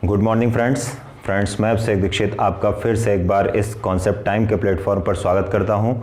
Good morning friends मैं अभिषेक दीक्षित आपका फिर से एक बार इस कॉन्सेप्ट टाइम के प्लेटफॉर्म पर स्वागत करता हूं।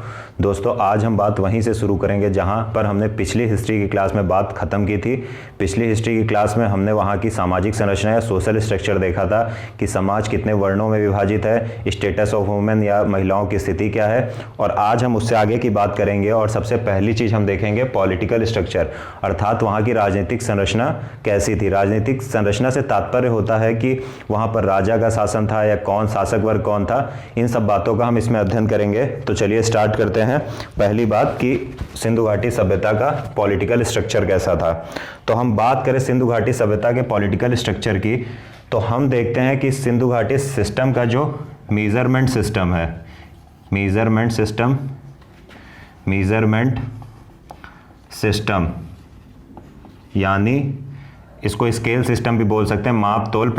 दोस्तों आज हम बात वहीं से शुरू करेंगे जहां पर हमने पिछली हिस्ट्री की क्लास में बात ख़त्म की थी। पिछली हिस्ट्री की क्लास में हमने वहां की सामाजिक संरचना या सोशल स्ट्रक्चर देखा था कि समाज कितने वर्णों में विभाजित है, स्टेटस ऑफ वुमेन या महिलाओं की स्थिति क्या है। और आज हम उससे आगे की बात करेंगे और सबसे पहली चीज़ हम देखेंगे पॉलिटिकल स्ट्रक्चर, अर्थात वहाँ की राजनीतिक संरचना कैसी थी। राजनीतिक संरचना से तात्पर्य होता है कि वहाँ पर राजा का शासन था या कौन शासक वर्ग कौन था, इन सब बातों का हम इसमें अध्ययन करेंगे। तो चलिए स्टार्ट करते हैं। पहली बात कि सिंधु घाटी सभ्यता का पॉलिटिकल स्ट्रक्चर कैसा था। तो हम बात करें सिंधु घाटी सभ्यता के पॉलिटिकल स्ट्रक्चर की, तो हम देखते हैं कि सिंधु घाटी सिस्टम का जो मेजरमेंट सिस्टम यानी इसको स्केल सिस्टम भी बोल सकते हैं, माप तौल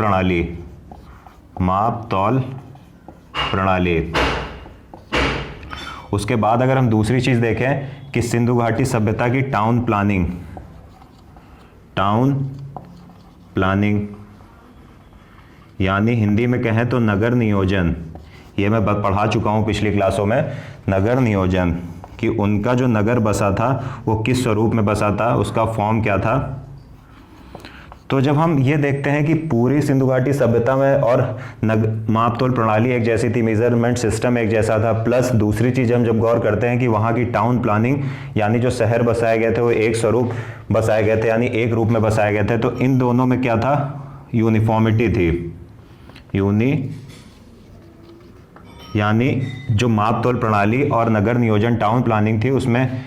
प्रणाली। उसके बाद अगर हम दूसरी चीज देखें कि सिंधु घाटी सभ्यता की टाउन प्लानिंग यानी हिंदी में कहें तो नगर नियोजन। ये मैं पढ़ा चुका हूं पिछली क्लासों में, नगर नियोजन कि उनका जो नगर बसा था वो किस स्वरूप में बसा था, उसका फॉर्म क्या था। तो जब हम ये देखते हैं कि पूरी सिंधु घाटी सभ्यता में और माप तौल प्रणाली एक जैसी थी, मेजरमेंट सिस्टम एक जैसा था, प्लस दूसरी चीज़ हम जब गौर करते हैं कि वहाँ की टाउन प्लानिंग यानी जो शहर बसाए गए थे वो एक स्वरूप बसाए गए थे यानी एक रूप में बसाए गए थे, तो इन दोनों में क्या था, यूनिफॉर्मिटी थी। यानी जो माप तौल प्रणाली और नगर नियोजन टाउन प्लानिंग थी उसमें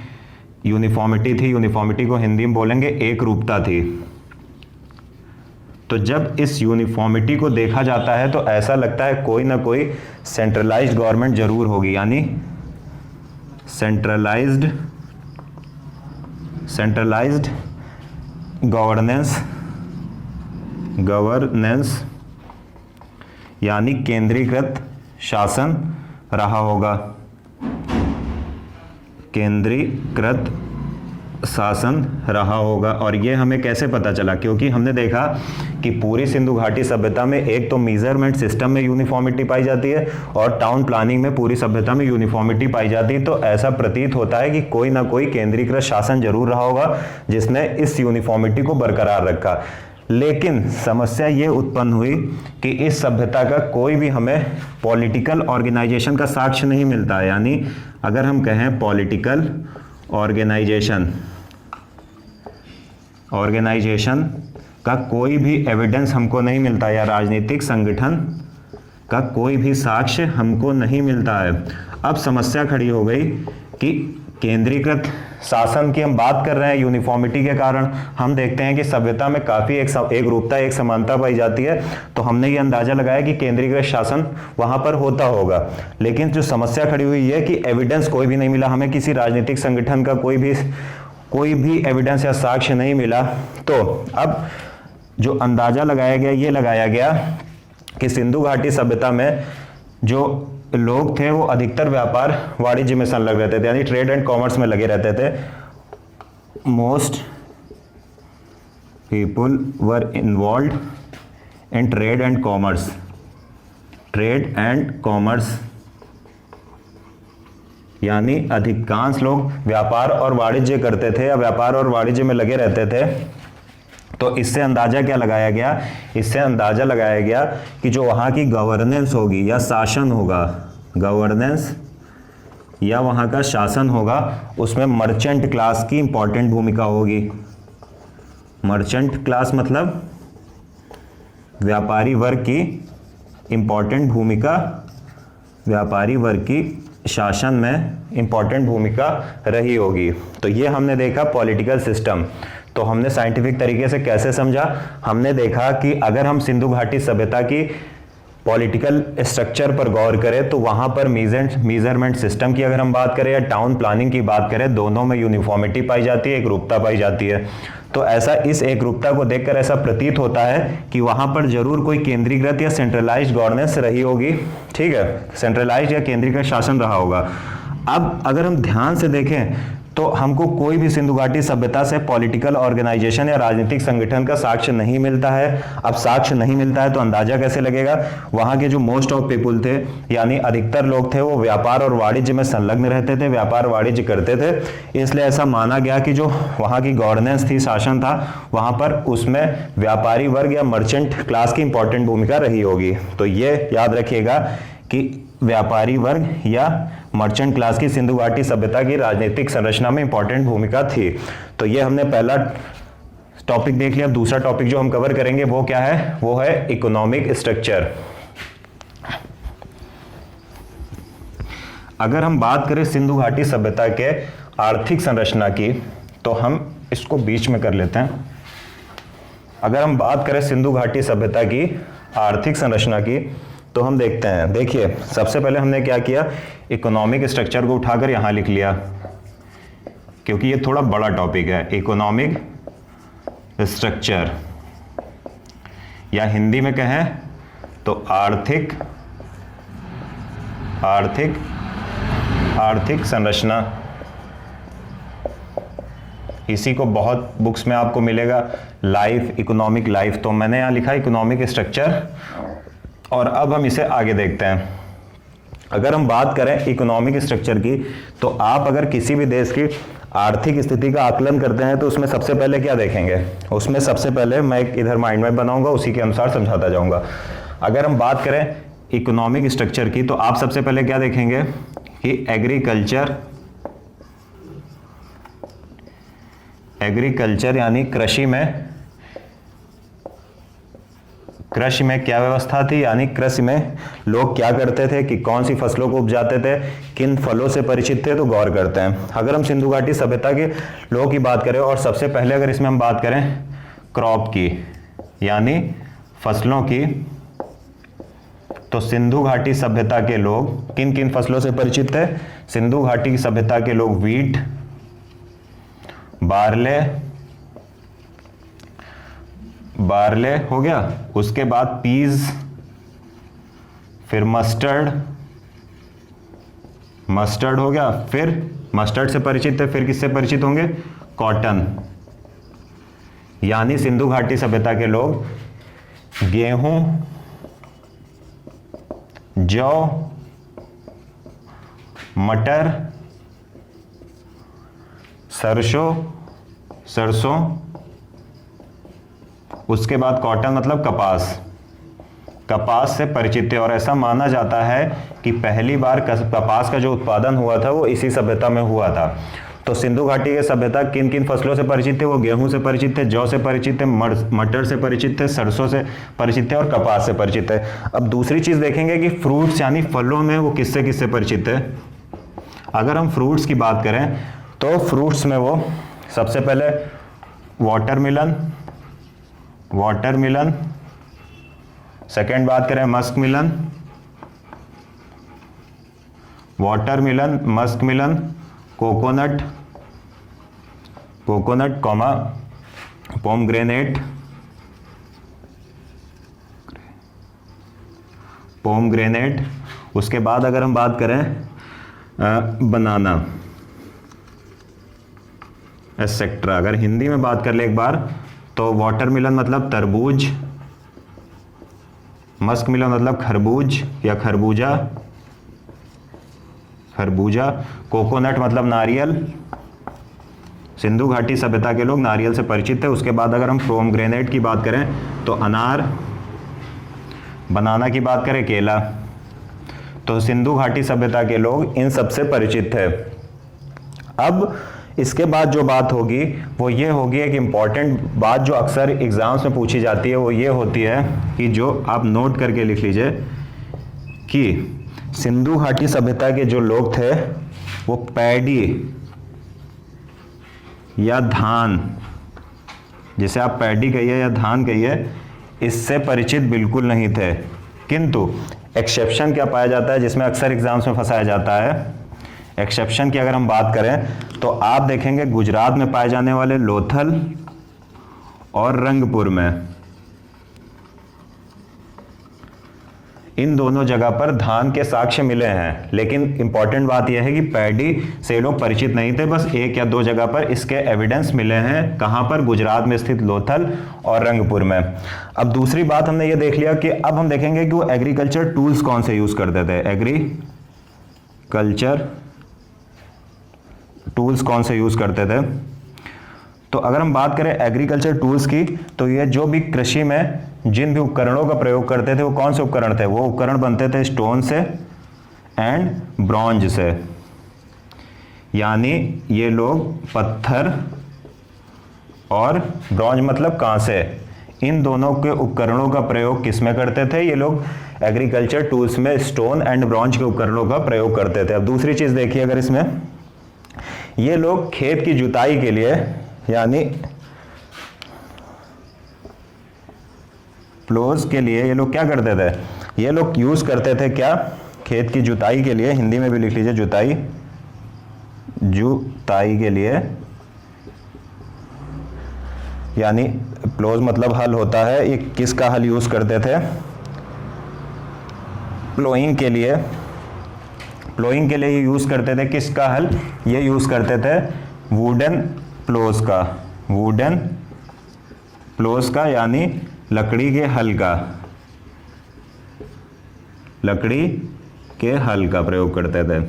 यूनिफॉर्मिटी थी। यूनिफॉर्मिटी को हिंदी में बोलेंगे एक रूपता थी। तो जब इस यूनिफॉर्मिटी को देखा जाता है तो ऐसा लगता है कोई ना कोई सेंट्रलाइज्ड गवर्नमेंट जरूर होगी, यानी सेंट्रलाइज्ड गवर्नेंस यानी केंद्रीकृत शासन रहा होगा, और ये हमें कैसे पता चला, क्योंकि हमने देखा कि पूरी सिंधु घाटी सभ्यता में एक तो मेजरमेंट सिस्टम में यूनिफॉर्मिटी पाई जाती है और टाउन प्लानिंग में पूरी सभ्यता में यूनिफॉर्मिटी पाई जाती है। तो ऐसा प्रतीत होता है कि कोई ना कोई केंद्रीकृत शासन जरूर रहा होगा जिसने इस यूनिफॉर्मिटी को बरकरार रखा। लेकिन समस्या ये उत्पन्न हुई कि इस सभ्यता का कोई भी हमें पॉलिटिकल ऑर्गेनाइजेशन का साक्ष्य नहीं मिलता है। यानी अगर हम कहें पॉलिटिकल ऑर्गेनाइजेशन का कोई भी एविडेंस हमको नहीं मिलता या राजनीतिक संगठन का कोई भी साक्ष्य हमको नहीं मिलता है। अब समस्या खड़ी हो गई कि केंद्रीकृत शासन की हम बात कर रहे हैं, यूनिफॉर्मिटी के कारण हम देखते हैं कि सभ्यता में काफ़ी एक रूपता एक समानता पाई जाती है। तो हमने ये अंदाजा लगाया कि केंद्रीकृत शासन वहाँ पर होता होगा। लेकिन जो समस्या खड़ी हुई है कि एविडेंस कोई भी नहीं मिला, हमें किसी राजनीतिक संगठन का कोई भी एविडेंस या साक्ष्य नहीं मिला। तो अब जो अंदाजा लगाया गया ये लगाया गया कि सिंधु घाटी सभ्यता में जो लोग थे वो अधिकतर व्यापार वाणिज्य में संलग्न रहते थे, यानी ट्रेड एंड कॉमर्स में लगे रहते थे। Most people were involve in trade and commerce यानी अधिकांश लोग व्यापार और वाणिज्य करते थे या व्यापार और वाणिज्य में लगे रहते थे। तो इससे अंदाजा क्या लगाया गया, इससे अंदाजा लगाया गया कि जो वहाँ की गवर्नेंस होगी या शासन होगा, गवर्नेंस या वहाँ का शासन होगा, उसमें मर्चेंट क्लास की इंपॉर्टेंट भूमिका होगी। मर्चेंट क्लास मतलब व्यापारी वर्ग की इंपॉर्टेंट भूमिका, व्यापारी वर्ग की शासन में इंपॉर्टेंट भूमिका रही होगी। तो ये हमने देखा पॉलिटिकल सिस्टम। तो हमने साइंटिफिक तरीके से कैसे समझा, हमने देखा कि अगर हम सिंधु घाटी सभ्यता की पॉलिटिकल स्ट्रक्चर पर गौर करें तो वहाँ पर मेजरमेंट सिस्टम की अगर हम बात करें या टाउन प्लानिंग की बात करें, दोनों में यूनिफॉर्मिटी पाई जाती है, एक रूपता पाई जाती है। तो ऐसा इस एक रूपता को देखकर ऐसा प्रतीत होता है कि वहाँ पर जरूर कोई केंद्रीकृत या सेंट्रलाइज्ड गवर्नेंस रही होगी, ठीक है, सेंट्रलाइज्ड या केंद्रीकृत शासन रहा होगा। अब अगर हम ध्यान से देखें तो हमको कोई भी सिंधु घाटी सभ्यता से पॉलिटिकल ऑर्गेनाइजेशन या राजनीतिक संगठन का साक्ष्य नहीं मिलता है। अब साक्ष्य नहीं मिलता है तो अंदाजा कैसे लगेगा? वहां के जो मोस्ट ऑफ पीपुल थे, यानी अधिकतर लोग थे, वो व्यापार और वाणिज्य में संलग्न रहते थे, व्यापार वाणिज्य करते थे। इसलिए ऐसा माना गया कि जो वहां की गवर्नेंस थी, शासन था, वहां पर उसमें व्यापारी वर्ग या मर्चेंट क्लास की इंपॉर्टेंट भूमिका रही होगी। तो ये याद रखिएगा कि व्यापारी वर्ग या मर्चेंट क्लास की सिंधु घाटी सभ्यता की राजनीतिक संरचना में इंपॉर्टेंट भूमिका थी। तो ये हमने पहला टॉपिक देख लिया। दूसरा टॉपिक जो हम कवर करेंगे वो क्या है? वो है इकोनॉमिक स्ट्रक्चर। अगर हम बात करें सिंधु घाटी सभ्यता के आर्थिक संरचना की, तो हम इसको बीच में कर लेते हैं। अगर हम बात करें सिंधु घाटी सभ्यता की आर्थिक संरचना की, तो हम देखते हैं। देखिए, सबसे पहले हमने क्या किया, इकोनॉमिक स्ट्रक्चर को उठाकर यहां लिख लिया, क्योंकि ये थोड़ा बड़ा टॉपिक है। इकोनॉमिक स्ट्रक्चर, या हिंदी में कहें तो आर्थिक संरचना। इसी को बहुत बुक्स में आपको मिलेगा, लाइफ, इकोनॉमिक लाइफ। तो मैंने यहां लिखा इकोनॉमिक स्ट्रक्चर। और अब हम इसे आगे देखते हैं। अगर हम बात करें इकोनॉमिक स्ट्रक्चर की, तो आप अगर किसी भी देश की आर्थिक स्थिति का आकलन करते हैं तो उसमें सबसे पहले क्या देखेंगे? उसमें सबसे पहले मैं एक इधर माइंड मैप बनाऊंगा, उसी के अनुसार समझाता जाऊंगा। अगर हम बात करें इकोनॉमिक स्ट्रक्चर की, तो आप सबसे पहले क्या देखेंगे कि एग्रीकल्चर यानी कृषि में क्या व्यवस्था थी, यानी कृषि में लोग क्या करते थे, कि कौन सी फसलों को उपजाते थे, किन फलों से परिचित थे, तो गौर करते हैं। अगर हम सिंधु घाटी सभ्यता के लोगों की बात करें, और सबसे पहले अगर इसमें हम बात करें क्रॉप की, यानी फसलों की, तो सिंधु घाटी सभ्यता के लोग किन किन फसलों से परिचित थे? सिंधु घाटी सभ्यता के लोग व्हीट, बार्ले हो गया, उसके बाद पीज, फिर मस्टर्ड हो गया, फिर मस्टर्ड से परिचित है, फिर किससे परिचित होंगे? कॉटन। यानी सिंधु घाटी सभ्यता के लोग गेहूं, जौ, मटर, सरसों, उसके बाद कॉटन मतलब कपास से परिचित थे। और ऐसा माना जाता है कि पहली बार कपास का जो उत्पादन हुआ था वो इसी सभ्यता में हुआ था। तो सिंधु घाटी के सभ्यता किन किन फसलों से परिचित थे? वो गेहूं से परिचित थे, जौ से परिचित थे, मटर से परिचित थे, सरसों से परिचित थे और कपास से परिचित थे। अब दूसरी चीज देखेंगे कि फ्रूट्स यानी फलों में वो किससे किससे परिचित थे। अगर हम फ्रूट्स की बात करें तो फ्रूट्स में वो सबसे पहले वाटरमेलन, सेकेंड बात करें मस्कमेलन, कोकोनट, पोमग्रेनेट, उसके बाद अगर हम बात करें बनाना, एटसेट्रा। अगर हिंदी में बात कर ले एक बार, तो वाटरमेलन मतलब तरबूज, मस्कमेलन मतलब खरबूज या खरबूजा, कोकोनट मतलब नारियल। सिंधु घाटी सभ्यता के लोग नारियल से परिचित थे। उसके बाद अगर हम पोमग्रेनेट की बात करें तो अनार, बनाना की बात करें केला। तो सिंधु घाटी सभ्यता के लोग इन सबसे परिचित थे। अब इसके बाद जो बात होगी वो ये होगी, एक इम्पॉर्टेंट बात जो अक्सर एग्जाम्स में पूछी जाती है, वो ये होती है कि जो आप नोट करके लिख लीजिए कि सिंधु घाटी सभ्यता के जो लोग थे वो पैडी या धान, जिसे आप पैडी कहिए या धान कहिए, इससे परिचित बिल्कुल नहीं थे। किंतु एक्सेप्शन क्या पाया जाता है जिसमें अक्सर एग्जाम्स में फंसाया जाता है? एक्सेप्शन की अगर हम बात करें तो आप देखेंगे गुजरात में पाए जाने वाले लोथल और रंगपुर में, इन दोनों जगह पर धान के साक्ष्य मिले हैं, लेकिन इंपॉर्टेंट बात यह है कि पैडी से ये लोग परिचित नहीं थे, बस एक या दो जगह पर इसके एविडेंस मिले हैं। कहां पर? गुजरात में स्थित लोथल और रंगपुर में। अब दूसरी बात हमने ये देख लिया कि अब हम देखेंगे कि वो एग्रीकल्चर टूल्स कौन से यूज करते थे। एग्रीकल्चर टूल्स कौन से यूज करते थे? तो अगर हम बात करें एग्रीकल्चर टूल्स की, तो ये जो भी कृषि में जिन भी उपकरणों का प्रयोग करते थे वो कौन से उपकरण थे? वो उपकरण बनते थे स्टोन से एंड ब्रॉन्ज से, यानी ये लोग पत्थर और ब्रॉन्ज मतलब कांसे, इन दोनों के उपकरणों का प्रयोग किस में करते थे? ये लोग एग्रीकल्चर टूल्स में स्टोन एंड ब्रॉन्ज के उपकरणों का प्रयोग करते थे। अब दूसरी चीज देखिए, अगर इसमें ये लोग खेत की जुताई के लिए, यानी प्लोज के लिए ये लोग क्या करते थे? ये लोग यूज करते थे क्या? खेत की जुताई के लिए, हिंदी में भी लिख लीजिए जुताई, जुताई के लिए, यानी प्लोज मतलब हल होता है। ये किसका हल यूज करते थे? प्लोइंग के लिए। प्लोइंग के लिए ये यूज करते थे किसका हल? ये यूज करते थे वुडन प्लोज का, वुडन प्लोज का, यानी लकड़ी के हल का, लकड़ी के हल का प्रयोग करते थे।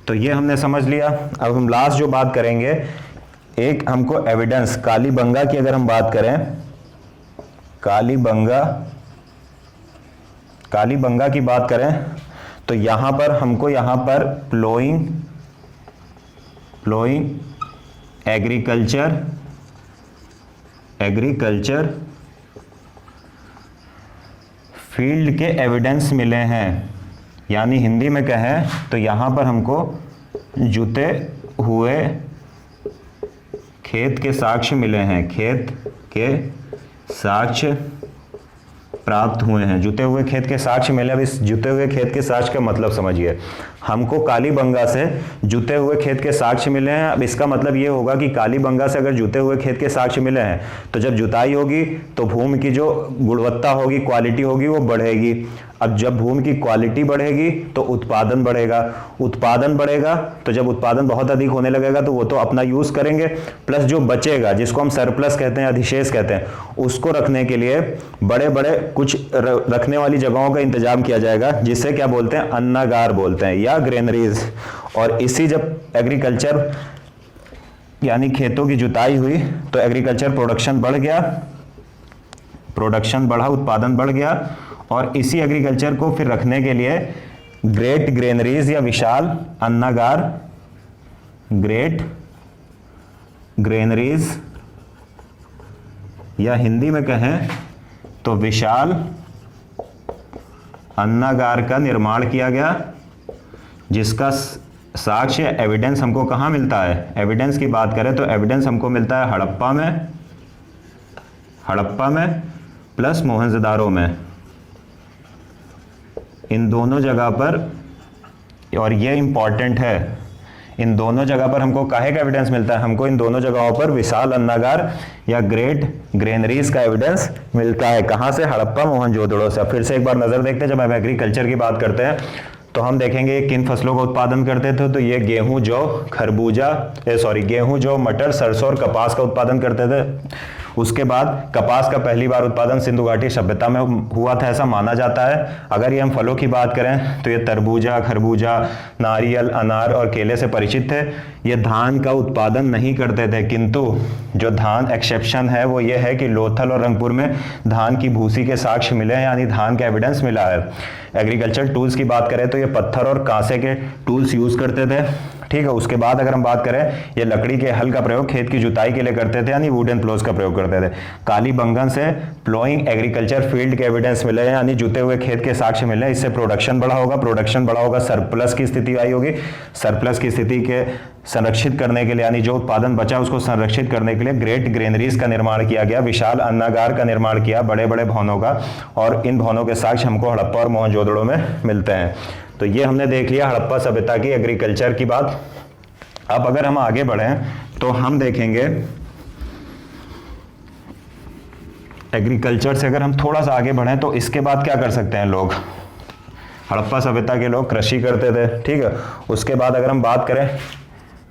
तो ये हमने समझ लिया। अब हम लास्ट जो बात करेंगे, एक हमको एविडेंस कालीबंगा की अगर हम बात करें, कालीबंगा की बात करें, तो यहां पर हमको यहां पर प्लोइंग एग्रीकल्चर फील्ड के एविडेंस मिले हैं, यानी हिंदी में कहें तो यहां पर हमको जुते हुए खेत के साक्ष्य मिले हैं, खेत के साक्ष्य प्राप्त हुए हैं, जुते हुए खेत के साक्ष्य मिले। अब इस जुते हुए खेत के साक्ष्य का मतलब समझिए, हमको कालीबंगा से जुते हुए खेत के साक्ष्य मिले हैं। अब इसका मतलब ये होगा कि कालीबंगा से अगर जुते हुए खेत के साक्ष्य मिले हैं, तो जब जुताई होगी तो भूमि की जो गुणवत्ता होगी, क्वालिटी होगी, वो बढ़ेगी। अब जब भूमि की क्वालिटी बढ़ेगी तो उत्पादन बढ़ेगा, उत्पादन बढ़ेगा तो जब उत्पादन बहुत अधिक होने लगेगा तो वो तो अपना यूज करेंगे, प्लस जो बचेगा जिसको हम सरप्लस कहते हैं, अधिशेष कहते हैं, उसको रखने के लिए बड़े बड़े कुछ रखने वाली जगहों का इंतजाम किया जाएगा, जिससे क्या बोलते हैं? अन्नागार बोलते हैं या ग्रेनरीज। और इसी जब एग्रीकल्चर यानी खेतों की जुताई हुई तो एग्रीकल्चर प्रोडक्शन बढ़ गया, प्रोडक्शन बढ़ा, उत्पादन बढ़ गया, और इसी एग्रीकल्चर को फिर रखने के लिए ग्रेट ग्रेनरीज या विशाल अन्नागार, ग्रेट ग्रेनरीज या हिंदी में कहें तो विशाल अन्नागार का निर्माण किया गया, जिसका साक्ष्य एविडेंस हमको कहाँ मिलता है? एविडेंस की बात करें तो एविडेंस हमको मिलता है हड़प्पा में प्लस मोहनजोदारो में, इन दोनों जगह पर। और ये इंपॉर्टेंट है, इन दोनों जगह पर हमको काहे का एविडेंस मिलता है? हमको इन दोनों जगहों पर विशाल अन्नागार या ग्रेट ग्रेनरीज का एविडेंस मिलता है। कहां से? हड़प्पा मोहनजोदड़ो से। फिर से एक बार नजर देखते हैं, जब हम एग्रीकल्चर की बात करते हैं तो हम देखेंगे किन फसलों का उत्पादन करते थे। तो ये गेहूं, जौ, गेहूं, जौ, मटर, सरसों और कपास का उत्पादन करते थे। उसके बाद कपास का पहली बार उत्पादन सिंधु घाटी सभ्यता में हुआ था, ऐसा माना जाता है। अगर ये हम फलों की बात करें तो ये तरबूजा, खरबूजा, नारियल, अनार और केले से परिचित थे। ये धान का उत्पादन नहीं करते थे, किंतु जो धान एक्सेप्शन है वो ये है कि लोथल और रंगपुर में धान की भूसी के साक्ष्य मिले हैं, यानी धान का एविडेंस मिला है। एग्रीकल्चर टूल्स की बात करें तो ये पत्थर और कांसे के टूल्स यूज करते थे, ठीक है। उसके बाद अगर हम बात करें, ये लकड़ी के हल का प्रयोग खेत की जुताई के लिए करते थे, यानी वुडन प्लोज का प्रयोग करते थे। कालीबंगन से प्लोइंग एग्रीकल्चर फील्ड के एविडेंस मिले हैं, यानी जुते हुए खेत के साक्ष्य मिले। इससे प्रोडक्शन बढ़ा होगा, सरप्लस की स्थिति आई होगी। सरप्लस की स्थिति के संरक्षित करने के लिए, यानी जो उत्पादन बचा उसको संरक्षित करने के लिए ग्रेट ग्रेनरीज का निर्माण किया गया, विशाल अन्नागार का निर्माण किया, बड़े बड़े भवनों का, और इन भवनों के साक्ष्य हमको हड़प्पा और मोहनजोदड़ो में मिलते हैं। तो ये हमने देख लिया हड़प्पा सभ्यता की एग्रीकल्चर की बात। अब अगर हम आगे बढ़ें तो हम देखेंगे एग्रीकल्चर से अगर हम थोड़ा सा आगे बढ़ें तो इसके बाद क्या कर सकते हैं लोग? हड़प्पा सभ्यता के लोग कृषि करते थे, ठीक है। उसके बाद अगर हम बात करें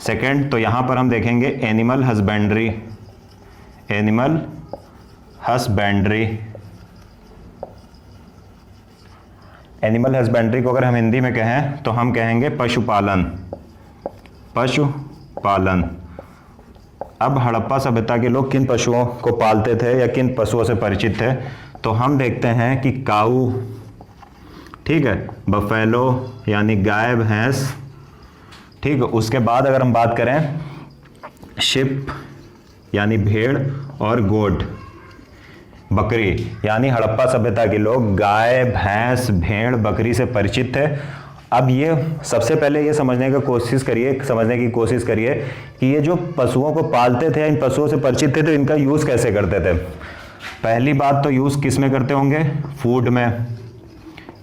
सेकंड, तो यहाँ पर हम देखेंगे animal husbandry. Animal husbandry, animal husbandry को अगर हम हिंदी में कहें तो हम कहेंगे पशुपालन। पशुपालन। अब हड़प्पा सभ्यता के लोग किन पशुओं को पालते थे या किन पशुओं से परिचित थे, तो हम देखते हैं कि काऊ, ठीक है, बफेलो यानी गाय भैंस, ठीक है। उसके बाद अगर हम बात करें शिप यानी भेड़ और गोट बकरी, यानी हड़प्पा सभ्यता के लोग गाय भैंस भेड़ बकरी से परिचित थे। अब ये सबसे पहले ये समझने की कोशिश करिए कि ये जो पशुओं को पालते थे, इन पशुओं से परिचित थे, तो इनका यूज़ कैसे करते थे। पहली बात तो यूज़ किस में करते होंगे, फूड में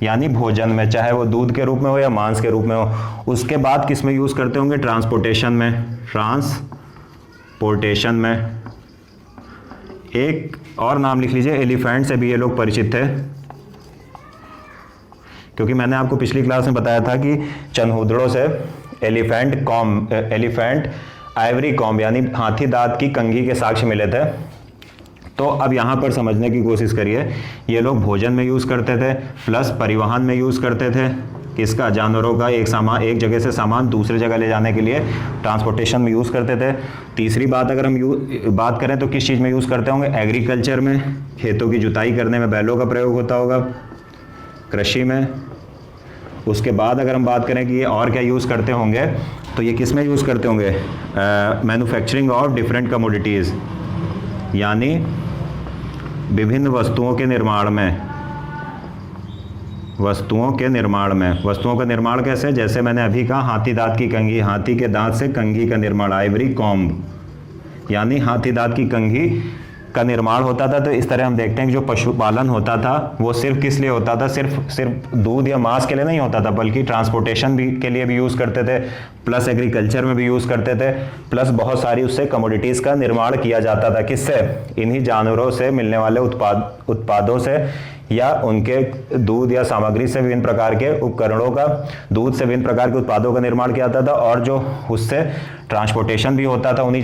यानी भोजन में, चाहे वो दूध के रूप में हो या मांस के रूप में हो। उसके बाद किस में यूज़ करते होंगे, ट्रांसपोर्टेशन में। ट्रांसपोर्टेशन में एक और नाम लिख लीजिए, एलिफेंट से भी ये लोग परिचित थे, क्योंकि मैंने आपको पिछली क्लास में बताया था कि चनहूदड़ों से एलिफेंट आइवरी कॉम्ब यानी हाथी दांत की कंघी के साक्ष्य मिले थे। तो अब यहाँ पर समझने की कोशिश करिए, ये लोग भोजन में यूज़ करते थे, प्लस परिवहन में यूज़ करते थे, किसका, जानवरों का एक जगह से सामान दूसरे जगह ले जाने के लिए ट्रांसपोर्टेशन में यूज़ करते थे। तीसरी बात अगर हम बात करें तो किस चीज़ में यूज़ करते होंगे, एग्रीकल्चर में, खेतों की जुताई करने में बैलों का प्रयोग होता होगा, कृषि में। उसके बाद अगर हम बात करें कि ये और क्या यूज़ करते होंगे, तो ये किस में यूज़ करते होंगे, मैन्युफैक्चरिंग ऑफ डिफरेंट कमोडिटीज़, यानी विभिन्न वस्तुओं के निर्माण में। वस्तुओं का निर्माण कैसे, जैसे मैंने अभी कहा हाथी दांत की कंघी, हाथी के दांत से कंघी का निर्माण, आइवरी कॉम्ब, यानी हाथी दांत की कंघी का निर्माण होता था। तो इस तरह हम देखते हैं कि जो पशुपालन होता था वो सिर्फ किस लिए होता था, सिर्फ दूध या मांस के लिए नहीं होता था, बल्कि ट्रांसपोर्टेशन भी के लिए भी यूज़ करते थे, प्लस एग्रीकल्चर में भी यूज़ करते थे, प्लस बहुत सारी उससे कमोडिटीज़ का निर्माण किया जाता था। किससे, इन्हीं जानवरों से मिलने वाले उत्पादों से, या उनके दूध या सामग्री से विभिन्न प्रकार के उपकरणों का, दूध से विभिन्न प्रकार के उत्पादों का निर्माण किया जाता था, और जो उससे ट्रांसपोर्टेशन भी होता था उन्हीं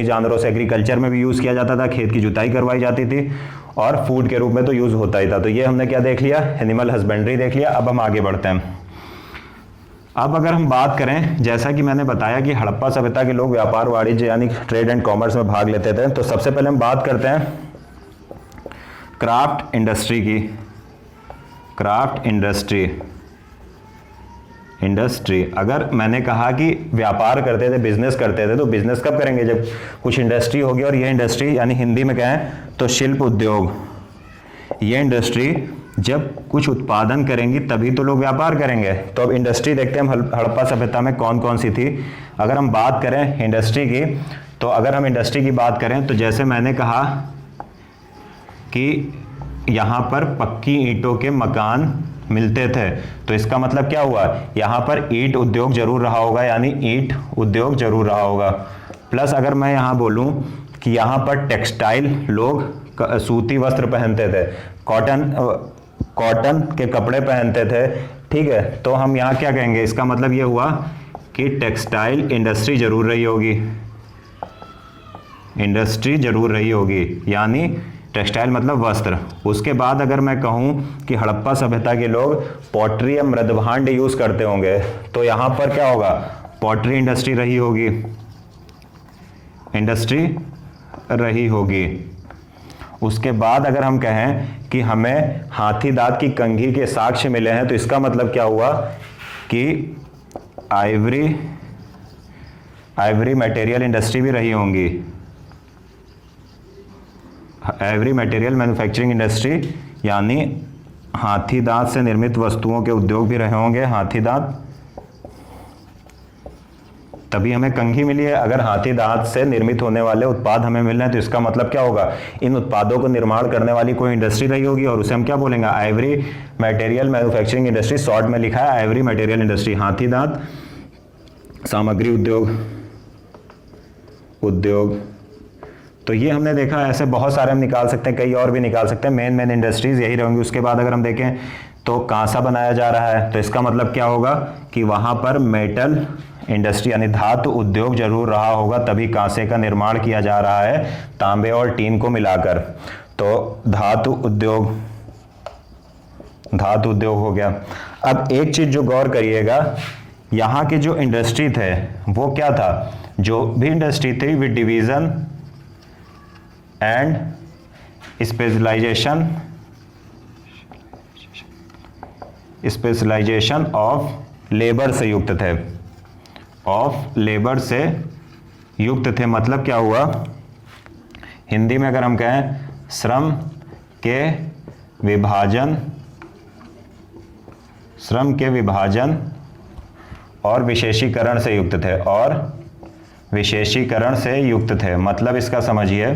जानवरों से एग्रीकल्चर में भी यूज़ किया जाता था, खेत की जुताई करवाई जाती थी, और फूड के रूप में तो यूज़ होता ही था। तो ये हमने क्या देख लिया, एनिमल हस्बेंड्री देख लिया। अब हम आगे बढ़ते हैं। अब अगर हम बात करें, जैसा कि मैंने बताया कि हड़प्पा सभ्यता के लोग व्यापार वाणिज्य यानी ट्रेड एंड कॉमर्स में भाग लेते थे, तो सबसे पहले हम बात करते हैं क्राफ्ट इंडस्ट्री की। क्राफ्ट इंडस्ट्री, अगर मैंने कहा कि व्यापार करते थे, बिजनेस करते थे, तो बिजनेस कब करेंगे, जब कुछ इंडस्ट्री होगी, और ये इंडस्ट्री यानी हिंदी में कहें तो शिल्प उद्योग, ये इंडस्ट्री जब कुछ उत्पादन करेंगी तभी तो लोग व्यापार करेंगे। तो अब इंडस्ट्री देखते हैं हम हड़प्पा सभ्यता में कौन कौन सी थी। अगर हम बात करें इंडस्ट्री की, तो अगर हम इंडस्ट्री की बात करें तो जैसे मैंने कहा कि यहाँ पर पक्की ईंटों के मकान मिलते थे, तो इसका मतलब क्या हुआ, यहाँ पर ईंट उद्योग जरूर रहा होगा, यानी ईंट उद्योग जरूर रहा होगा। प्लस अगर मैं यहाँ बोलूँ कि यहाँ पर टेक्सटाइल, लोग सूती वस्त्र पहनते थे, कॉटन के कपड़े पहनते थे, ठीक है, तो हम यहाँ क्या कहेंगे, इसका मतलब ये हुआ कि टेक्सटाइल इंडस्ट्री जरूर रही होगी, यानी टेक्सटाइल मतलब वस्त्र। उसके बाद अगर मैं कहूँ कि हड़प्पा सभ्यता के लोग पॉटरी या मृदभांड यूज़ करते होंगे, तो यहाँ पर क्या होगा, पॉटरी इंडस्ट्री रही होगी। उसके बाद अगर हम कहें कि हमें हाथी दांत की कंघी के साक्ष्य मिले हैं, तो इसका मतलब क्या हुआ कि आइवरी मटेरियल इंडस्ट्री भी रही होंगी, एवरी मटेरियल मैन्युफैक्चरिंग इंडस्ट्री, यानी हाथी दांत से निर्मित वस्तुओं के उद्योग भी रहे होंगे। हाथी दांत, तभी हमें कंघी मिली है। अगर हाथी दांत से निर्मित होने वाले उत्पाद हमें मिल रहे हैं, तो इसका मतलब क्या होगा, इन उत्पादों को निर्माण करने वाली कोई इंडस्ट्री रही होगी, और उसे हम क्या बोलेंगे, Ivory material manufacturing industry. Short में लिखा है आइवरी मटेरियल इंडस्ट्री। हाथी दांत सामग्री उद्योग। तो ये हमने देखा, ऐसे बहुत सारे हम निकाल सकते हैं, कई और भी निकाल सकते हैं। मेन इंडस्ट्रीज यही रहेंगी। उसके बाद अगर हम देखें तो कांसा बनाया जा रहा है, तो इसका मतलब क्या होगा कि वहां पर मेटल इंडस्ट्री यानी धातु उद्योग जरूर रहा होगा, तभी कांसे का निर्माण किया जा रहा है तांबे और टीन को मिलाकर। तो धातु उद्योग हो गया। अब एक चीज जो गौर करिएगा, यहाँ के जो इंडस्ट्री थे वो क्या था, जो भी इंडस्ट्री थी with division and specialization of labour से युक्त थे, मतलब क्या हुआ, हिंदी में अगर हम कहें श्रम के विभाजन और विशेषीकरण से युक्त थे, मतलब इसका समझिए,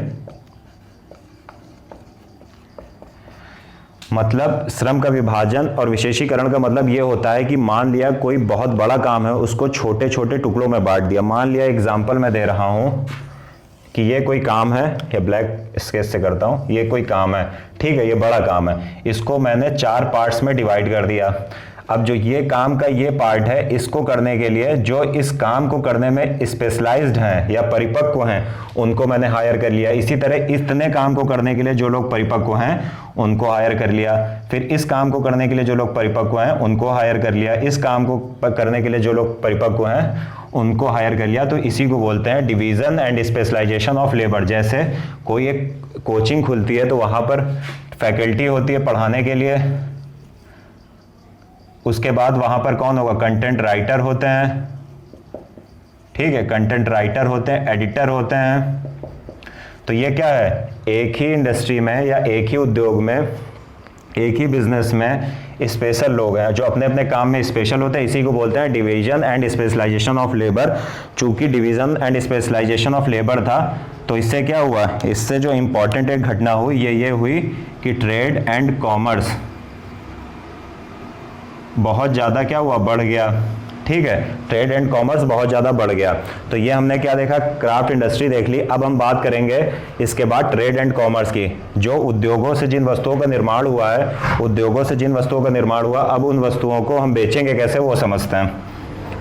मतलब श्रम का विभाजन और विशेषीकरण का मतलब ये होता है कि मान लिया कोई बहुत बड़ा काम है, उसको छोटे छोटे टुकड़ों में बांट दिया। मान लिया एग्जांपल मैं दे रहा हूं कि ये कोई काम है, या ब्लैक स्केच से करता हूं, ये कोई काम है, ठीक है, ये बड़ा काम है, इसको मैंने 4 पार्ट्स में डिवाइड कर दिया। अब जो ये काम का ये पार्ट है, इसको करने के लिए जो इस काम को करने में स्पेशलाइज्ड हैं या परिपक्व हैं, उनको मैंने हायर कर लिया। इसी तरह इतने काम को करने के लिए जो लोग परिपक्व हैं उनको हायर कर लिया, फिर इस काम को करने के लिए जो लोग परिपक्व हैं उनको हायर कर लिया, इस काम को करने के लिए जो लोग परिपक्व हैं उनको हायर कर लिया। तो इसी को बोलते हैं division and specialization of labour. जैसे कोई एक कोचिंग खुलती है तो वहां पर फैकल्टी होती है पढ़ाने के लिए, उसके बाद वहां पर कौन होगा, कंटेंट राइटर होते हैं, ठीक है, कंटेंट राइटर होते हैं, एडिटर होते हैं। तो ये क्या है, एक ही इंडस्ट्री में या एक ही उद्योग में, एक ही बिजनेस में स्पेशल लोग हैं जो अपने अपने काम में स्पेशल होते हैं। इसी को बोलते हैं division and specialization of labour. चूंकि division and specialization of labour था, तो इससे क्या हुआ, इससे जो इंपॉर्टेंट एक घटना हुई ये हुई कि ट्रेड एंड कॉमर्स बहुत ज़्यादा क्या हुआ, बढ़ गया, ठीक है, ट्रेड एंड कॉमर्स बहुत ज़्यादा बढ़ गया। तो ये हमने क्या देखा, क्राफ्ट इंडस्ट्री देख ली। अब हम बात करेंगे इसके बाद ट्रेड एंड कॉमर्स की। जो उद्योगों से जिन वस्तुओं का निर्माण हुआ है, अब उन वस्तुओं को हम बेचेंगे कैसे वो समझते हैं,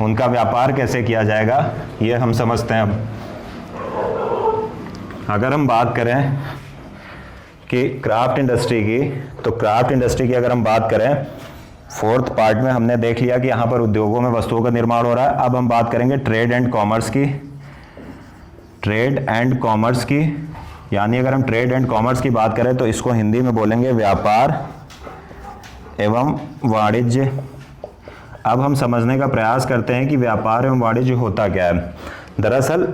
उनका व्यापार कैसे किया जाएगा ये हम समझते हैं। अब अगर हम बात करें कि क्राफ्ट इंडस्ट्री की, तो क्राफ्ट इंडस्ट्री की अगर हम बात करें, 4th पार्ट में हमने देख लिया कि यहाँ पर उद्योगों में वस्तुओं का निर्माण हो रहा है। अब हम बात करेंगे ट्रेड एंड कॉमर्स की, यानी अगर हम ट्रेड एंड कॉमर्स की बात करें तो इसको हिंदी में बोलेंगे व्यापार एवं वाणिज्य। अब हम समझने का प्रयास करते हैं कि व्यापार एवं वाणिज्य होता क्या है। दरअसल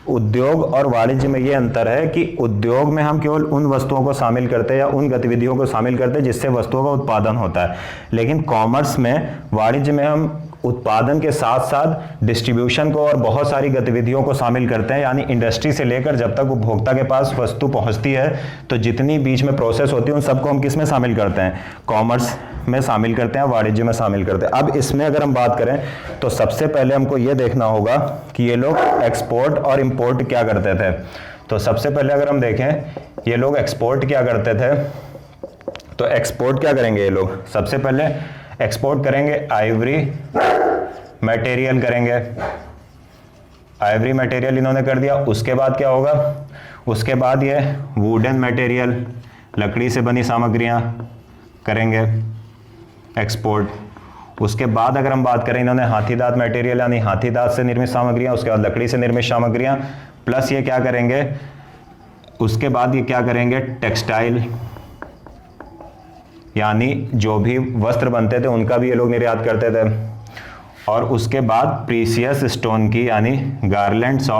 उद्योग और वाणिज्य में ये अंतर है कि उद्योग में हम केवल उन वस्तुओं को शामिल करते हैं या उन गतिविधियों को शामिल करते हैं जिससे वस्तुओं का उत्पादन होता है, लेकिन कॉमर्स में, वाणिज्य में हम उत्पादन के साथ साथ डिस्ट्रीब्यूशन को और बहुत सारी गतिविधियों को शामिल करते हैं। यानी इंडस्ट्री से लेकर जब तक उपभोक्ता के पास वस्तु पहुंचती है, तो जितनी बीच में प्रोसेस होती है उन सबको हम किस में शामिल करते हैं, कॉमर्स में शामिल करते हैं, वाणिज्य में शामिल करते हैं। अब इसमें अगर हम बात करें तो सबसे पहले हमको ये देखना होगा कि ये लोग एक्सपोर्ट और इंपोर्ट क्या करते थे। तो सबसे पहले अगर हम देखें ये लोग एक्सपोर्ट क्या करते थे, तो एक्सपोर्ट क्या करेंगे ये लोग, सबसे पहले एक्सपोर्ट करेंगे आइवरी मटेरियल करेंगे, आइवरी मटेरियल इन्होंने कर दिया। उसके बाद क्या होगा, उसके बाद ये वुडन मटेरियल, लकड़ी से बनी सामग्रियां करेंगे एक्सपोर्ट। उसके बाद अगर हम बात करें, इन्होंने हाथी दांत मटेरियल यानी हाथी दांत से निर्मित सामग्रियां, उसके बाद लकड़ी से निर्मित सामग्रियां, प्लस ये क्या करेंगे, उसके बाद ये क्या करेंगे, टेक्सटाइल यानी जो भी वस्त्र बनते थे उनका भी ये लोग निर्यात करते थे। और उसके बाद प्रीसियस स्टोन की यानी गारलैंड्स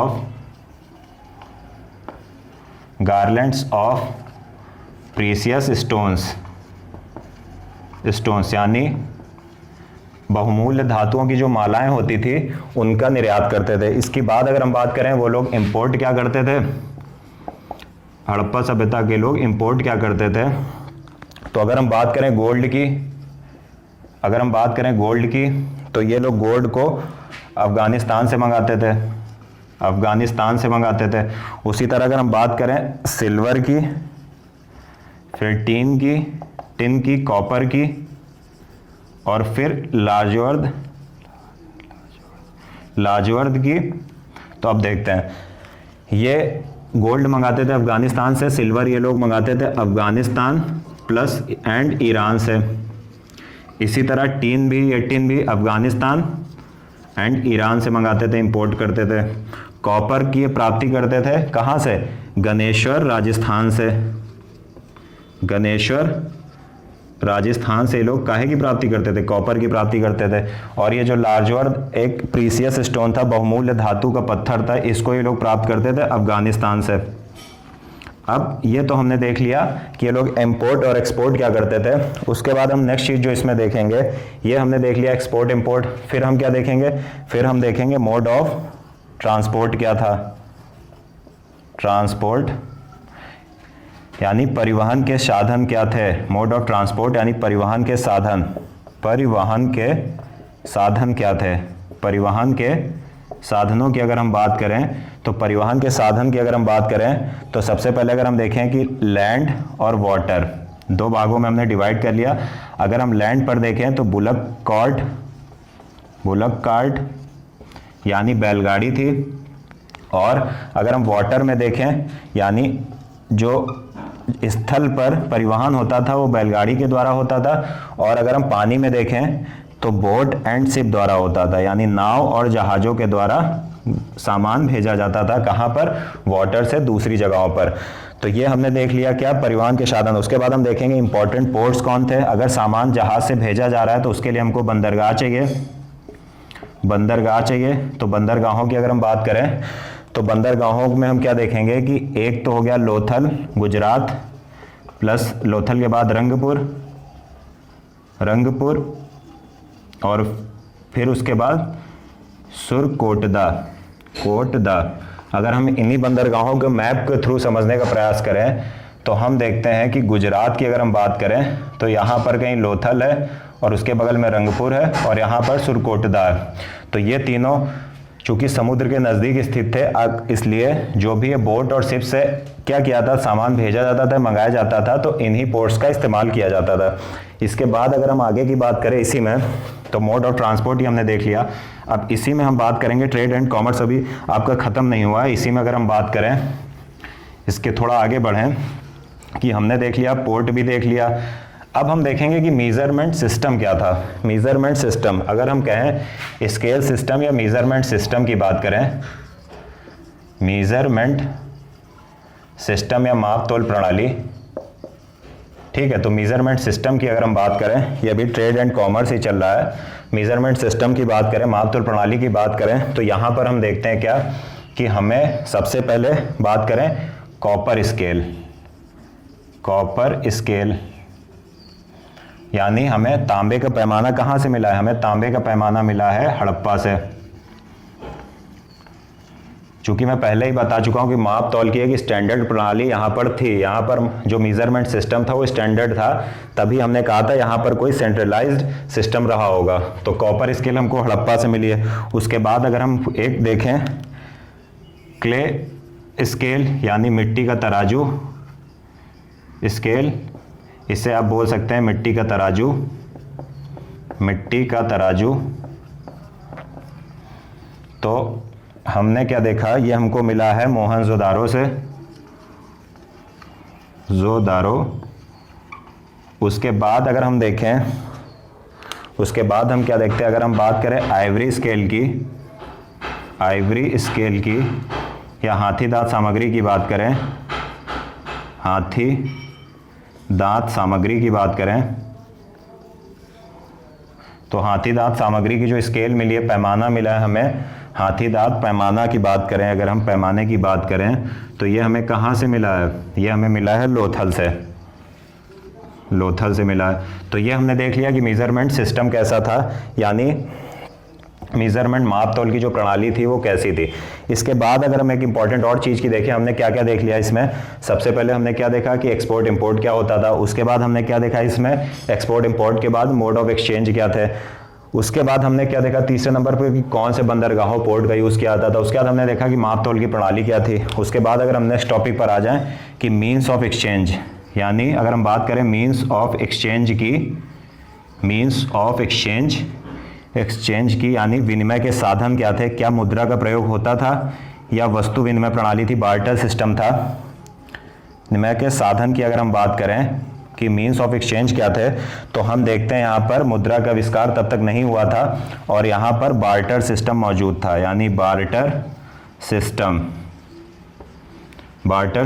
ऑफ प्रीसियस स्टोन्स यानी बहुमूल्य धातुओं की जो मालाएं होती थी उनका निर्यात करते थे। इसकी बाद अगर हम बात करें, वो लोग इंपोर्ट क्या करते थे, हड़प्पा सभ्यता के लोग इंपोर्ट क्या करते थे, तो अगर हम बात करें गोल्ड की, तो ये लोग गोल्ड को अफगानिस्तान से मंगाते थे। उसी तरह अगर हम बात करें सिल्वर की, फिर टिन की, कॉपर की, और फिर लाजवर्द की। तो अब देखते हैं, ये गोल्ड मंगाते थे अफगानिस्तान से, सिल्वर ये लोग मंगाते थे अफगानिस्तान प्लस एंड ईरान से। इसी तरह टीन भी अफगानिस्तान एंड ईरान से मंगाते थे, इंपोर्ट करते थे। कॉपर की प्राप्ति करते थे कहाँ से? गणेश्वर राजस्थान से। गणेश्वर राजस्थान से लोग काहे की प्राप्ति करते थे? कॉपर की प्राप्ति करते थे। और ये जो लाजवर्द एक प्रीसियस स्टोन था, बहुमूल्य धातु का पत्थर था, इसको ये लोग प्राप्त करते थे अफगानिस्तान से। अब ये तो हमने देख लिया कि ये लोग इंपोर्ट और एक्सपोर्ट क्या करते थे। उसके बाद हम नेक्स्ट चीज़ जो इसमें देखेंगे, ये हमने देख लिया एक्सपोर्ट इंपोर्ट। फिर हम क्या देखेंगे? फिर हम देखेंगे मोड ऑफ ट्रांसपोर्ट क्या था। ट्रांसपोर्ट यानी परिवहन के साधन क्या थे? मोड ऑफ ट्रांसपोर्ट यानी परिवहन के साधन। परिवहन के साधन क्या थे? परिवहन के साधनों की अगर हम बात करें तो परिवहन के साधन की अगर हम बात करें तो सबसे पहले अगर हम देखें कि लैंड और वाटर, दो भागों में हमने डिवाइड कर लिया। अगर हम लैंड पर देखें तो बुलक कार्ट यानी बैलगाड़ी थी। और अगर हम वाटर में देखें यानी जो स्थल पर परिवहन होता था वो बैलगाड़ी के द्वारा होता था। और अगर हम पानी में देखें तो बोट एंड शिप द्वारा होता था, यानी नाव और जहाज़ों के द्वारा सामान भेजा जाता था। कहाँ पर? वाटर से दूसरी जगहों पर। तो ये हमने देख लिया क्या? परिवहन के साधन। उसके बाद हम देखेंगे इंपॉर्टेंट पोर्ट्स कौन थे। अगर सामान जहाज़ से भेजा जा रहा है तो उसके लिए हमको बंदरगाह चाहिए। तो बंदरगाहों की अगर हम बात करें तो बंदरगाहों में हम क्या देखेंगे कि एक तो हो गया लोथल गुजरात, प्लस लोथल के बाद रंगपुर और फिर उसके बाद सुरकोटदा। अगर हम इन्हीं बंदरगाहों के मैप के थ्रू समझने का प्रयास करें तो हम देखते हैं कि गुजरात की अगर हम बात करें तो यहाँ पर कहीं लोथल है और उसके बगल में रंगपुर है और यहाँ पर सुरकोटदा है। तो ये तीनों चूँकि समुद्र के नज़दीक स्थित थे, इसलिए जो भी ये बोट और शिप से क्या किया था, सामान भेजा जाता था, मंगाया जाता था, तो इन्हीं पोर्ट्स का इस्तेमाल किया जाता था। इसके बाद अगर हम आगे की बात करें इसी में, तो मोड ऑफ ट्रांसपोर्ट ही हमने देख लिया। अब इसी में हम बात करेंगे ट्रेड एंड कॉमर्स, अभी आपका ख़त्म नहीं हुआ है। इसी में अगर हम बात करें, इसके थोड़ा आगे बढ़ें कि हमने देख लिया, पोर्ट भी देख लिया। अब हम देखेंगे कि मेजरमेंट सिस्टम क्या था। मेजरमेंट सिस्टम, अगर हम कहें स्केल सिस्टम या मेजरमेंट सिस्टम की बात करें, मेजरमेंट सिस्टम या माप तोल प्रणाली, ठीक है। तो मेजरमेंट सिस्टम की अगर हम बात करें, ये अभी ट्रेड एंड कॉमर्स ही चल रहा है। मेजरमेंट सिस्टम की बात करें, माप तोल प्रणाली की बात करें, तो यहाँ पर हम देखते हैं क्या कि हमें सबसे पहले बात करें कॉपर स्केल, यानी हमें तांबे का पैमाना कहाँ से मिला है? हमें तांबे का पैमाना मिला है हड़प्पा से। चूंकि मैं पहले ही बता चुका हूँ कि माप तौल की एक स्टैंडर्ड प्रणाली यहाँ पर थी, यहाँ पर जो मेजरमेंट सिस्टम था वो स्टैंडर्ड था, तभी हमने कहा था यहाँ पर कोई सेंट्रलाइज्ड सिस्टम रहा होगा। तो कॉपर स्केल हमको हड़प्पा से मिली है। उसके बाद अगर हम एक देखें क्ले स्केल यानी मिट्टी का तराजू स्केल, इसे आप बोल सकते हैं मिट्टी का तराजू। तो हमने क्या देखा, ये हमको मिला है मोहनजोदारो से, उसके बाद अगर हम देखें, उसके बाद हम क्या देखते हैं, अगर हम बात करें आइवरी स्केल की या हाथी दांत सामग्री की बात करें, हाथी दांत सामग्री की बात करें, तो हाथी दांत सामग्री की जो स्केल मिली है, पैमाना मिला है हमें, हाथी दांत पैमाना की बात करें, अगर हम पैमाने की बात करें तो ये हमें कहाँ से मिला है? ये हमें मिला है लोथल से मिला है। तो ये हमने देख लिया कि मेजरमेंट सिस्टम कैसा था, यानी मेजरमेंट माप तौल की जो प्रणाली थी वो कैसी थी। इसके बाद अगर हम एक इंपॉर्टेंट और चीज़ की देखें, हमने क्या क्या देख लिया इसमें। सबसे पहले हमने क्या देखा कि एक्सपोर्ट इंपोर्ट क्या होता था। उसके बाद हमने क्या देखा इसमें, एक्सपोर्ट इंपोर्ट के बाद मोड ऑफ एक्सचेंज क्या थे। उसके बाद हमने क्या देखा तीसरे नंबर पर कि कौन से बंदरगाहों पोर्ट का यूज़ किया जाता था। उसके बाद हमने देखा कि माप तौल की प्रणाली क्या थी। उसके बाद अगर हम नेक्स्ट टॉपिक पर आ जाएं कि मीन्स ऑफ एक्सचेंज, यानी अगर हम बात करें मीन्स ऑफ एक्सचेंज की, मीन्स ऑफ एक्सचेंज की यानी विनिमय के साधन क्या थे, क्या मुद्रा का प्रयोग होता था या वस्तु विनिमय प्रणाली थी, बार्टर सिस्टम था। विनिमय के साधन की अगर हम बात करें कि मीन्स ऑफ एक्सचेंज क्या थे, तो हम देखते हैं यहाँ पर मुद्रा का आविष्कार तब तक नहीं हुआ था और यहाँ पर बार्टर सिस्टम मौजूद था, यानी बार्टर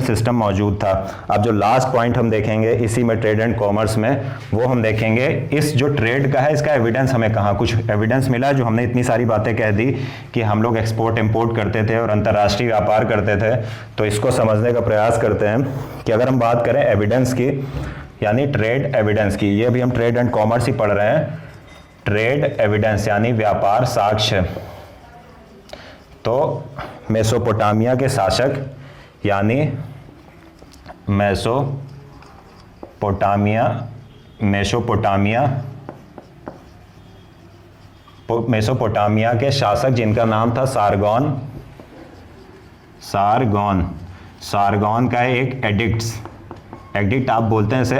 सिस्टम मौजूद था। अब जो लास्ट पॉइंट हम देखेंगे इसी में ट्रेड एंड कॉमर्स में, वो हम देखेंगे इस जो ट्रेड का है इसका एविडेंस हमें कहाँ कुछ एविडेंस मिला, जो हमने इतनी सारी बातें कह दी कि हम लोग एक्सपोर्ट इंपोर्ट करते थे और अंतर्राष्ट्रीय व्यापार करते थे। तो इसको समझने का प्रयास करते हैं कि अगर हम बात करें एविडेंस की, यानी ट्रेड एविडेंस की, ये भी हम ट्रेड एंड कॉमर्स ही पढ़ रहे हैं, ट्रेड एविडेंस यानी व्यापार साक्ष्य। तो मेसोपोटामिया के शासक यानी मेसोपोटामिया के शासक जिनका नाम था सारगॉन का एक एडिक्ट आप बोलते हैं इसे,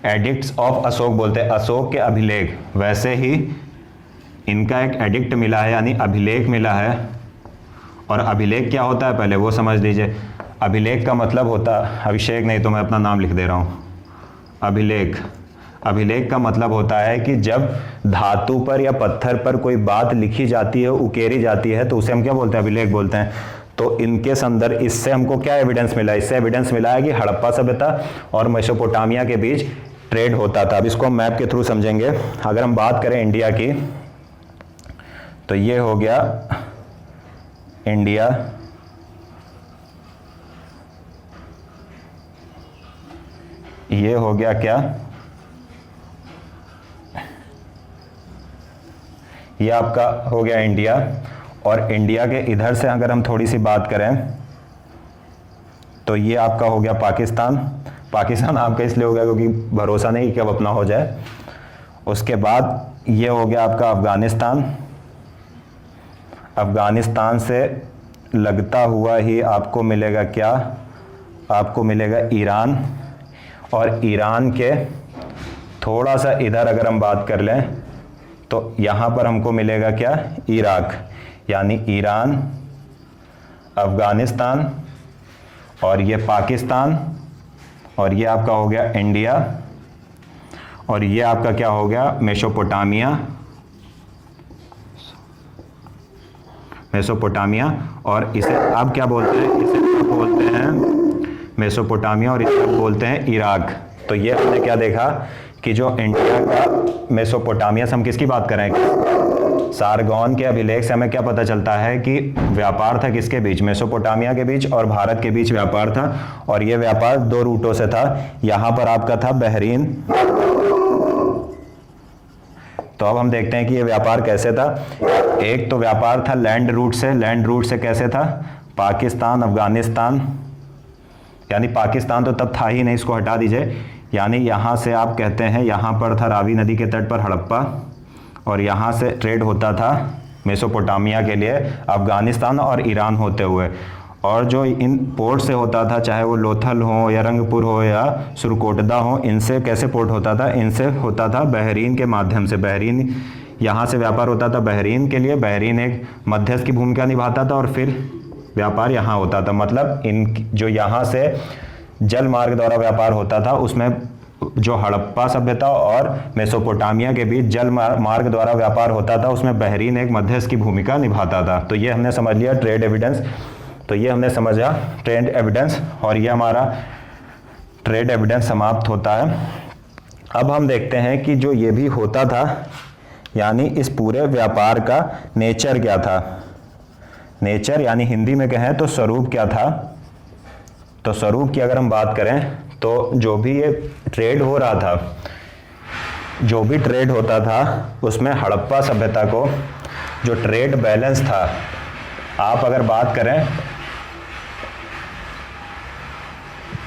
एडिक्ट्स ऑफ अशोक बोलते हैं, अशोक के अभिलेख। वैसे ही इनका एक एडिक्ट मिला है यानी अभिलेख मिला है। और अभिलेख क्या होता है पहले वो समझ लीजिए। अभिलेख का मतलब होता, अभिषेक नहीं तो मैं अपना नाम लिख दे रहा हूँ, अभिलेख का मतलब होता है कि जब धातु पर या पत्थर पर कोई बात लिखी जाती है, उकेरी जाती है, तो उसे हम क्या बोलते हैं, अभिलेख बोलते हैं। तो इनके संदर्भ इससे हमको क्या एविडेंस मिला, इससे एविडेंस मिला है कि हड़प्पा सभ्यता और मेसोपोटामिया के बीच ट्रेड होता था। अब इसको हम मैप के थ्रू समझेंगे। अगर हम बात करें इंडिया की, तो ये हो गया इंडिया, ये हो गया क्या, ये आपका हो गया इंडिया। और इंडिया के इधर से अगर हम थोड़ी सी बात करें तो ये आपका हो गया पाकिस्तान आपका इसलिए हो गया क्योंकि भरोसा नहीं कि कब अपना हो जाए। उसके बाद ये हो गया आपका अफगानिस्तान से लगता हुआ ही आपको मिलेगा क्या, आपको मिलेगा ईरान। और ईरान के थोड़ा सा इधर अगर हम बात कर लें तो यहाँ पर हमको मिलेगा क्या, इराक। यानी ईरान, अफगानिस्तान और ये पाकिस्तान और ये आपका हो गया इंडिया और ये आपका क्या हो गया, मेसोपोटामिया। और इसे अब क्या बोलते हैं, इसे बोलते हैं मेसोपोटामिया और इसे बोलते हैं इराक। तो ये हमने क्या देखा कि जो इंडिया का मेसोपोटामिया से हम किसकी बात कर रहे हैं, सारगॉन के अभिलेख से हमें क्या पता चलता है कि व्यापार था किसके बीच, मेसोपोटामिया के बीच और भारत के बीच व्यापार था। और ये व्यापार दो रूटों से था। यहाँ पर आपका था बहरीन। तो अब हम देखते हैं कि ये व्यापार कैसे था। एक तो व्यापार था लैंड रूट से कैसे था, पाकिस्तान अफगानिस्तान, यानी पाकिस्तान तो तब था ही नहीं, इसको हटा दीजिए। यानी यहाँ से आप कहते हैं यहाँ पर था रावी नदी के तट पर हड़प्पा और यहाँ से ट्रेड होता था मेसोपोटामिया के लिए अफगानिस्तान और ईरान होते हुए। और जो इन पोर्ट से होता था, चाहे वो लोथल हो या रंगपुर हो या सुरकोटदा हो, इनसे कैसे पोर्ट होता था, इनसे होता था बहरीन के माध्यम से। बहरीन, यहाँ से व्यापार होता था बहरीन के लिए, बहरीन एक मध्यस्थ की भूमिका निभाता था और फिर व्यापार यहाँ होता था। मतलब इन जो यहाँ से जल मार्ग द्वारा व्यापार होता था उसमें जो हड़प्पा सभ्यता और मेसोपोटामिया के बीच जल मार्ग द्वारा व्यापार होता था उसमें बहरीन एक मध्यस्थ की भूमिका निभाता था। तो ये हमने समझ लिया ट्रेड एविडेंस। तो ये हमने समझा ट्रेड एविडेंस और ये हमारा ट्रेड एविडेंस समाप्त होता है। अब हम देखते हैं कि जो ये भी होता था, यानी इस पूरे व्यापार का नेचर क्या था। नेचर यानी हिंदी में कहें तो स्वरूप क्या था। तो स्वरूप की अगर हम बात करें तो जो भी ये ट्रेड हो रहा था, जो भी ट्रेड होता था उसमें हड़प्पा सभ्यता को जो ट्रेड बैलेंस था, आप अगर बात करें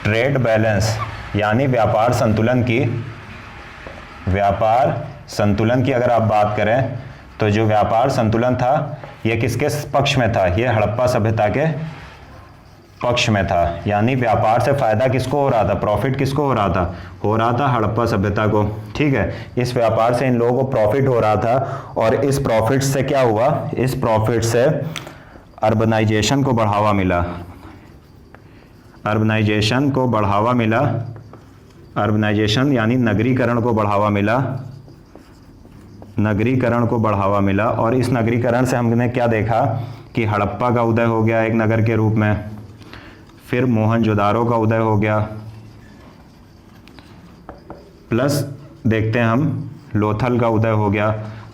ट्रेड बैलेंस यानी व्यापार संतुलन की अगर आप बात करें तो जो व्यापार संतुलन था ये किसके पक्ष में था, ये हड़प्पा सभ्यता के पक्ष में था, यानी व्यापार से फायदा किसको हो रहा था, प्रॉफिट किसको हो रहा था हड़प्पा सभ्यता को। ठीक है, इस व्यापार से इन लोगों को प्रॉफिट हो रहा था और इस प्रॉफिट से क्या हुआ, इस प्रॉफिट से अर्बनाइजेशन को बढ़ावा मिला, अर्बनाइजेशन को बढ़ावा मिला, अर्बनाइजेशन यानी नगरीकरण को बढ़ावा मिला, नगरीकरण को बढ़ावा मिला। और इस नगरीकरण से हमने क्या देखा कि हड़प्पा का उदय हो गया एक नगर के रूप में, फिर मोहनजोदारो का उदय हो गया, प्लस देखते हैं हम लोथल का उदय हो गया।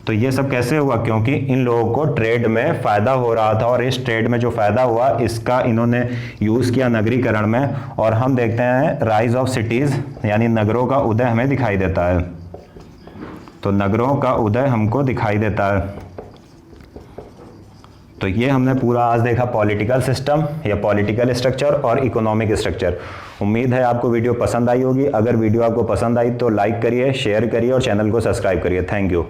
तो ये सब कैसे हुआ, क्योंकि इन लोगों को ट्रेड में फ़ायदा हो रहा था और इस ट्रेड में जो फ़ायदा हुआ इसका इन्होंने यूज़ किया नगरीकरण में। और हम देखते हैं राइज ऑफ सिटीज़ यानी नगरों का उदय हमें दिखाई देता है, तो नगरों का उदय हमको दिखाई देता है। तो ये हमने पूरा आज देखा पॉलिटिकल सिस्टम या पॉलिटिकल स्ट्रक्चर और इकोनॉमिक स्ट्रक्चर। उम्मीद है आपको वीडियो पसंद आई होगी। अगर वीडियो आपको पसंद आई तो लाइक करिए, शेयर करिए और चैनल को सब्सक्राइब करिए। Thank you.